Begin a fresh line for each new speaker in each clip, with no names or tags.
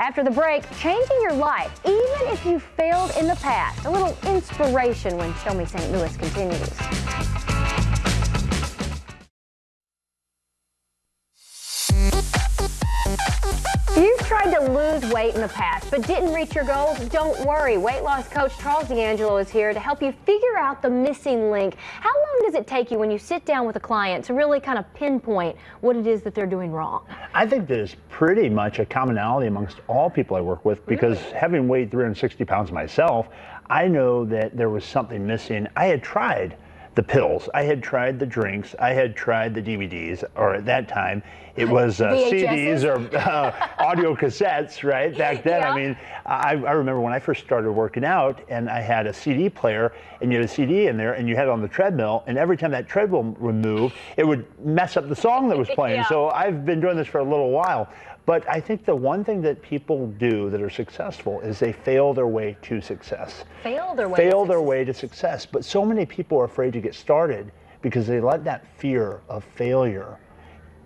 After the break, changing your life, even if you failed in the past. A little inspiration when Show Me St. Louis continues. You've tried to lose weight in the past but didn't reach your goals? Don't worry. Weight loss coach Charles D'Angelo is here to help you figure out the missing link. How long does it take you when you sit down with a client to really kind of pinpoint what it is that they're doing wrong?
I think there's pretty much a commonality amongst all people I work with because having weighed 360 pounds myself, I know that there was something missing. I had tried the pills, I had tried the drinks, I had tried the DVDs, or at that time it was CDs or audio cassettes, right? Back then,
Yeah.
I mean, I remember when I first started working out and I had a CD player and you had a CD in there and you had it on the treadmill, and every time that treadmill would move, it would mess up the song that was playing.
Yeah.
So I've been doing this for a little while. But I think the one thing that people do that are successful is they fail their way to success.
Fail their way
to success. But so many people are afraid to get started because they let that fear of failure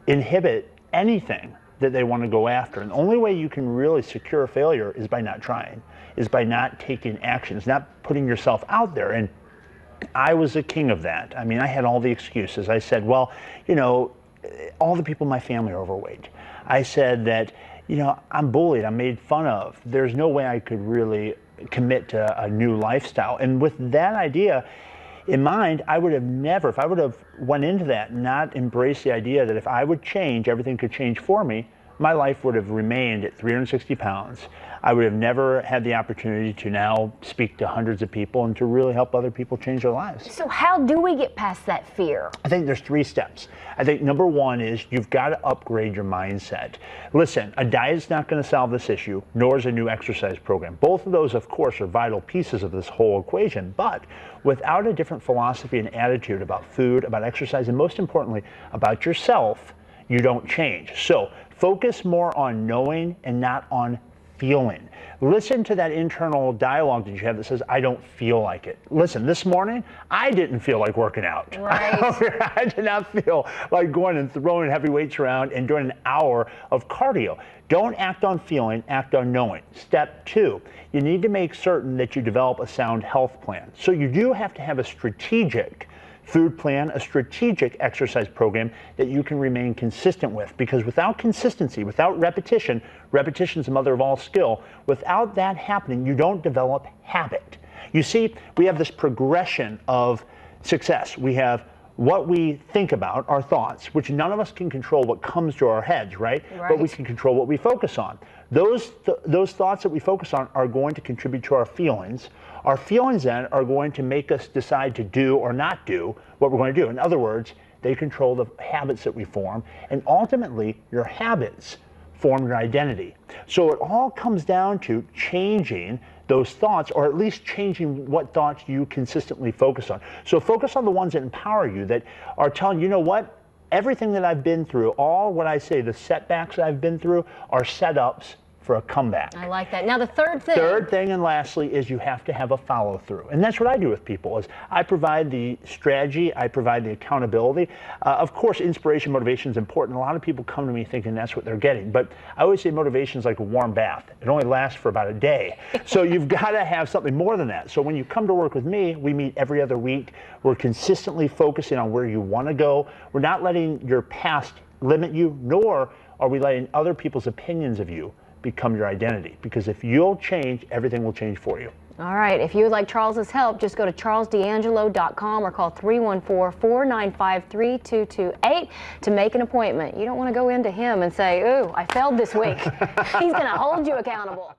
inhibit anything that they want to go after. And the only way you can really secure failure is by not trying, is by not taking actions, not putting yourself out there. And I was a king of that. I mean, I had all the excuses. I said, well, you know, all the people in my family are overweight. I said that, you know, I'm bullied, I'm made fun of. There's no way I could really commit to a new lifestyle. And with that idea in mind, I would have never, if I would have went into that and not embraced the idea that if I would change, everything could change for me, my life would have remained at 360 pounds. I would have never had the opportunity to now speak to hundreds of people and to really help other people change their lives.
So how do we get past that fear?
I think there's 3 steps. I think number 1 is you've got to upgrade your mindset. Listen, a diet's not going to solve this issue, nor is a new exercise program. Both of those, of course, are vital pieces of this whole equation, but without a different philosophy and attitude about food, about exercise, and most importantly, about yourself, you don't change. So focus more on knowing and not on feeling. Listen to that internal dialogue that you have that says, I don't feel like it. Listen, this morning, I didn't feel like working out.
Right.
I did not feel like going and throwing heavy weights around and doing an hour of cardio. Don't act on feeling, act on knowing. Step 2, you need to make certain that you develop a sound health plan. So you do have to have a strategic food plan, a strategic exercise program that you can remain consistent with, because without consistency, without repetition, repetition is the mother of all skill. Without that happening, you don't develop habit. You see, we have this progression of success. We have what we think about, our thoughts, which none of us can control what comes to our heads, right? But we can control what we focus on. Those thoughts that we focus on are going to contribute to our feelings. Our feelings then are going to make us decide to do or not do what we're going to do. In other words, they control the habits that we form, and ultimately your habits form your identity. So it all comes down to changing those thoughts, or at least changing what thoughts you consistently focus on. So focus on the ones that empower you, that are telling you know what, everything that I've been through, all what I say, the setbacks I've been through are setups for a comeback.
I like that. Now the third thing.
Third thing, and lastly, is you have to have a follow through. And that's what I do with people, is I provide the strategy, I provide the accountability. Of course, inspiration, motivation is important. A lot of people come to me thinking that's what they're getting. But I always say motivation is like a warm bath. It only lasts for about a day. So you've got to have something more than that. So when you come to work with me, we meet every other week. We're consistently focusing on where you want to go. We're not letting your past limit you, nor are we letting other people's opinions of you become your identity, because if you'll change, everything will change for you.
All right, if you would like Charles's help, just go to charlesdangelo.com or call 314-495-3228 to make an appointment. You don't want to go into him and say, ooh, I failed this week. He's going to hold you accountable.